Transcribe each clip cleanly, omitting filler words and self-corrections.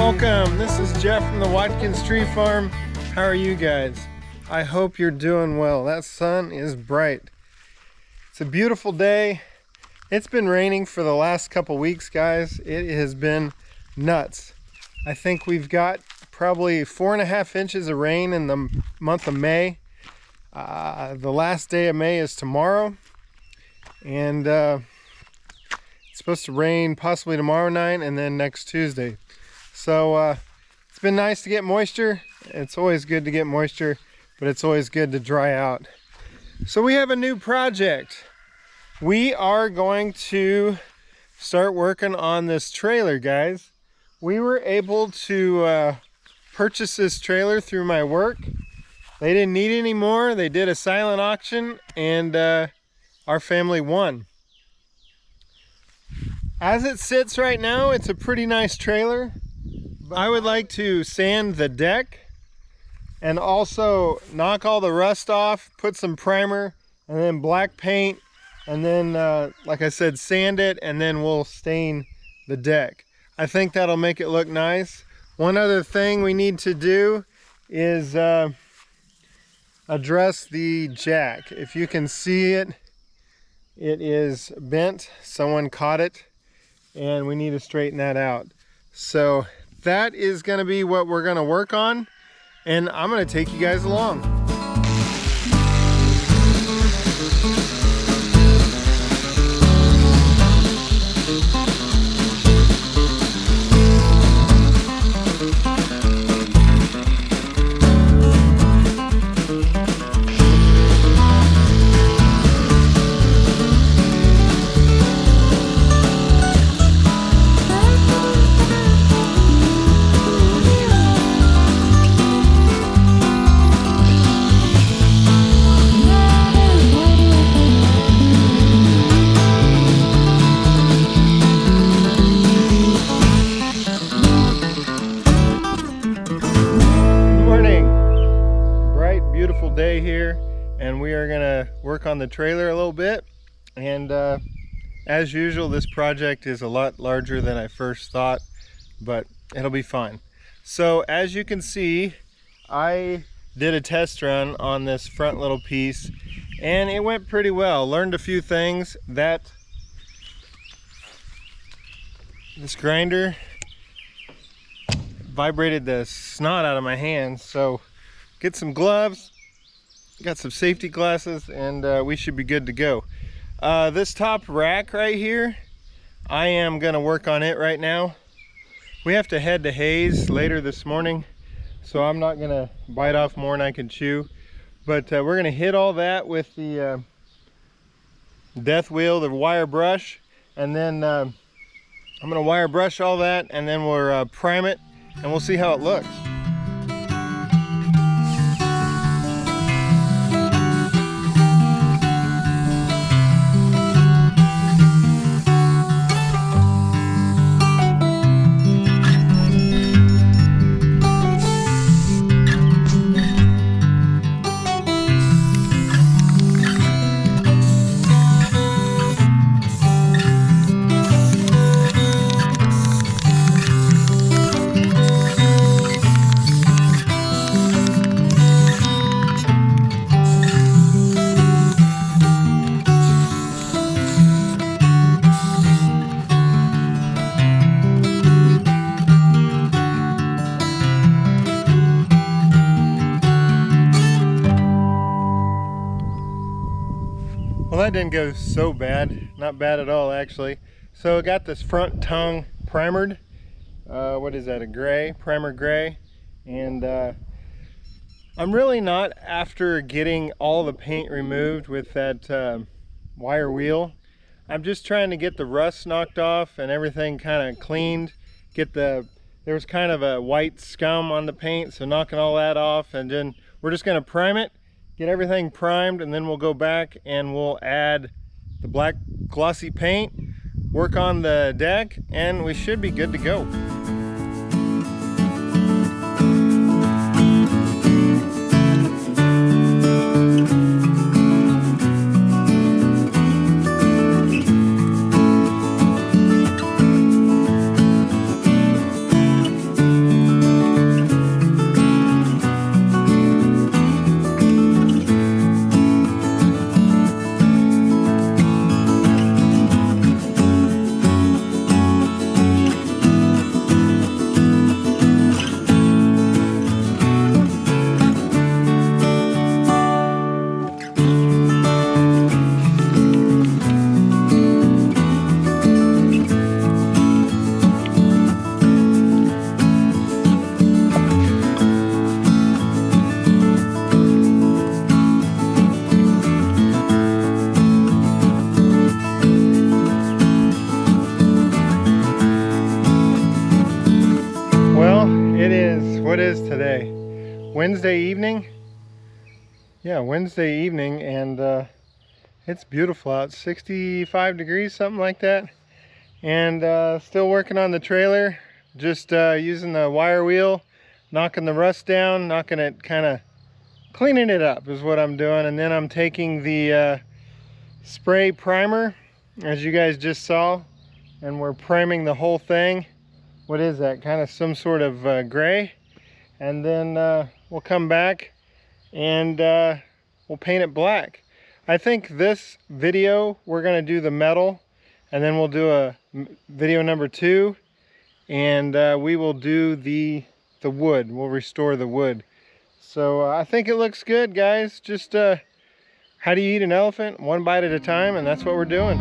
Welcome, this is Jeff from the Watkins Tree Farm. How are you guys? I hope you're doing well. That sun is bright. It's a beautiful day. It's been raining for the last couple weeks, guys. It has been nuts. I think we've got probably 4.5 inches of rain in the month of May. The last day of May is tomorrow, and it's supposed to rain possibly tomorrow night and then next Tuesday. So it's been nice to get moisture. It's always good to get moisture, but it's always good to dry out. So we have a new project. We are going to start working on this trailer, guys. We were able to purchase this trailer through my work. They didn't need any more. They did a silent auction, and our family won. As it sits right now, it's a pretty nice trailer. I would like to sand the deck and also knock all the rust off, put some primer, and then black paint, and then like I said, sand it, and then we'll stain the deck. I think that'll make it look nice. One other thing we need to do is address the jack. If you can see it, it is bent. Someone caught it, and we need to straighten that out. So that is going to be what we're going to work on, and I'm going to take you guys along. Day here, and we are gonna work on the trailer a little bit, and as usual, this project is a lot larger than I first thought, but it'll be fine. So as you can see, I did a test run on this front little piece, and it went pretty well. Learned a few things. That this grinder vibrated the snot out of my hands, so get some gloves, got some safety glasses, and we should be good to go. This top rack right here, I am gonna work on it right now. We have to head to Hayes later this morning, so I'm not gonna bite off more than I can chew, but we're gonna hit all that with the death wheel, the wire brush, and then I'm gonna wire brush all that, and then we'll prime it, and we'll see how it looks. Well, that didn't go so bad. Not bad at all, actually. So I got this front tongue primered. What is that, a gray? Primer gray. And I'm really not after getting all the paint removed with that wire wheel. I'm just trying to get the rust knocked off and everything kind of cleaned. There was kind of a white scum on the paint, so knocking all that off, and then we're just going to prime it, get everything primed, and then we'll go back and we'll add the black glossy paint, work on the deck, and we should be good to go. What is today? Wednesday evening? Yeah, Wednesday evening, and it's beautiful out. 65 degrees, something like that. And still working on the trailer. Just using the wire wheel, knocking the rust down, knocking it, kind of cleaning it up is what I'm doing. And then I'm taking the spray primer, as you guys just saw, and we're priming the whole thing. What is that? Kind of some sort of gray. And then we'll come back and we'll paint it black. I think this video we're going to do the metal, and then we'll do a video number 2, and we will do the wood. We'll restore the wood. So I think it looks good, guys. Just how do you eat an elephant? One bite at a time, and that's what we're doing.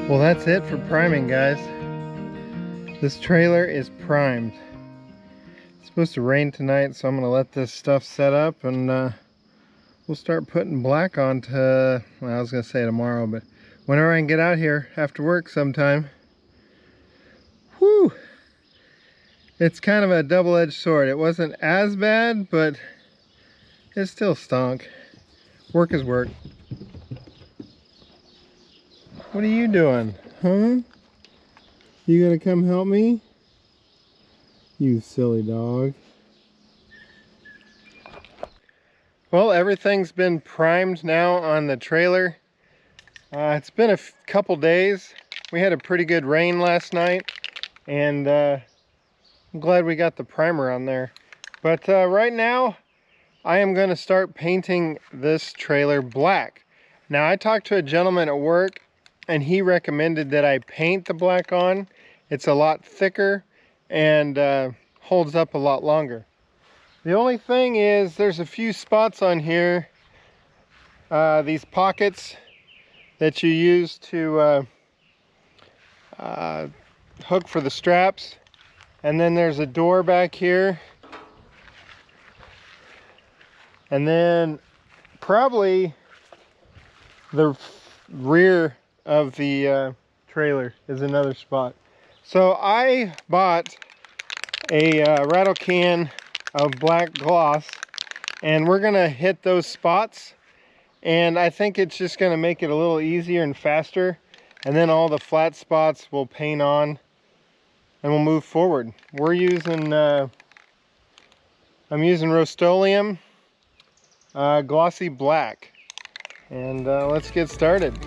Well, that's it for priming, guys. This trailer is primed. It's supposed to rain tonight, so I'm going to let this stuff set up, and we'll start putting black on to, well, I was going to say tomorrow, but whenever I can get out here after work sometime. Whew! It's kind of a double-edged sword. It wasn't as bad, but it still stunk. Work is work. What are you doing? Huh? You gonna come help me? You silly dog. Well, everything's been primed now on the trailer. It's been a couple days. We had a pretty good rain last night, and I'm glad we got the primer on there. But right now, I am gonna start painting this trailer black. Now, I talked to a gentleman at work, and he recommended that I paint the black on. It's a lot thicker and holds up a lot longer. The only thing is there's a few spots on here, these pockets that you use to hook for the straps. And then there's a door back here. And then probably the rear of the trailer is another spot. So I bought a rattle can of black gloss, and we're gonna hit those spots, and I think it's just gonna make it a little easier and faster, and then all the flat spots we'll paint on and we'll move forward. We're using I'm using Rust-Oleum glossy black, and let's get started.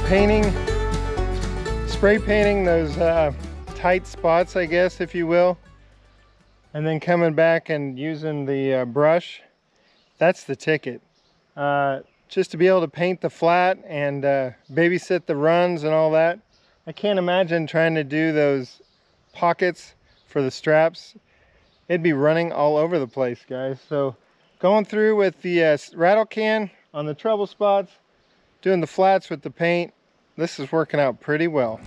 painting, spray painting those tight spots, I guess, if you will, and then coming back and using the brush. That's the ticket. Just to be able to paint the flat and babysit the runs and all that. I can't imagine trying to do those pockets for the straps. It'd be running all over the place, guys. So going through with the rattle can on the trouble spots, doing the flats with the paint, this is working out pretty well.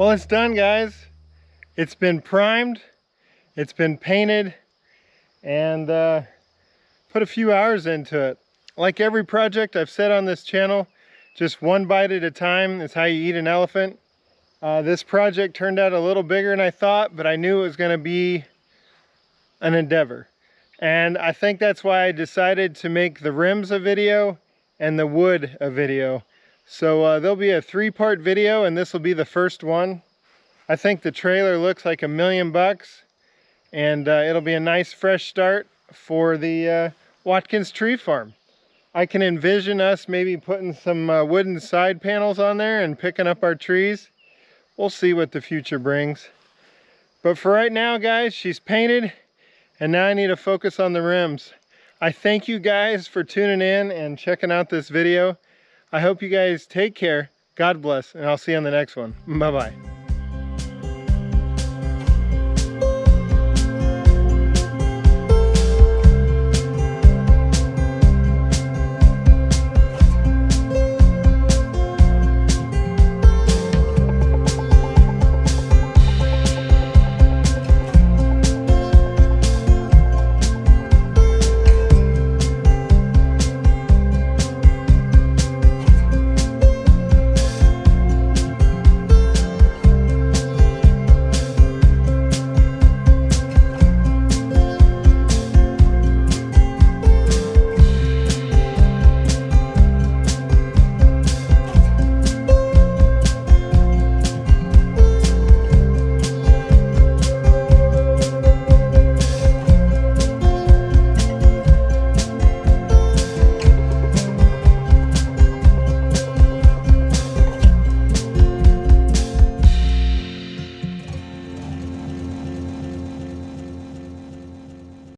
Well, it's done, guys. It's been primed, it's been painted, and put a few hours into it. Like every project I've said on this channel, just one bite at a time is how you eat an elephant. This project turned out a little bigger than I thought, but I knew it was going to be an endeavor. And I think that's why I decided to make the rims a video and the wood a video. So there'll be a 3-part video, and this will be the first one. I think the trailer looks like $1 million, and it'll be a nice fresh start for the Watkins tree farm. I can envision us maybe putting some wooden side panels on there and picking up our trees. We'll see what the future brings. But for right now, guys, she's painted, and now I need to focus on the rims. I thank you guys for tuning in and checking out this video. I hope you guys take care. God bless, and I'll see you on the next one. Bye-bye.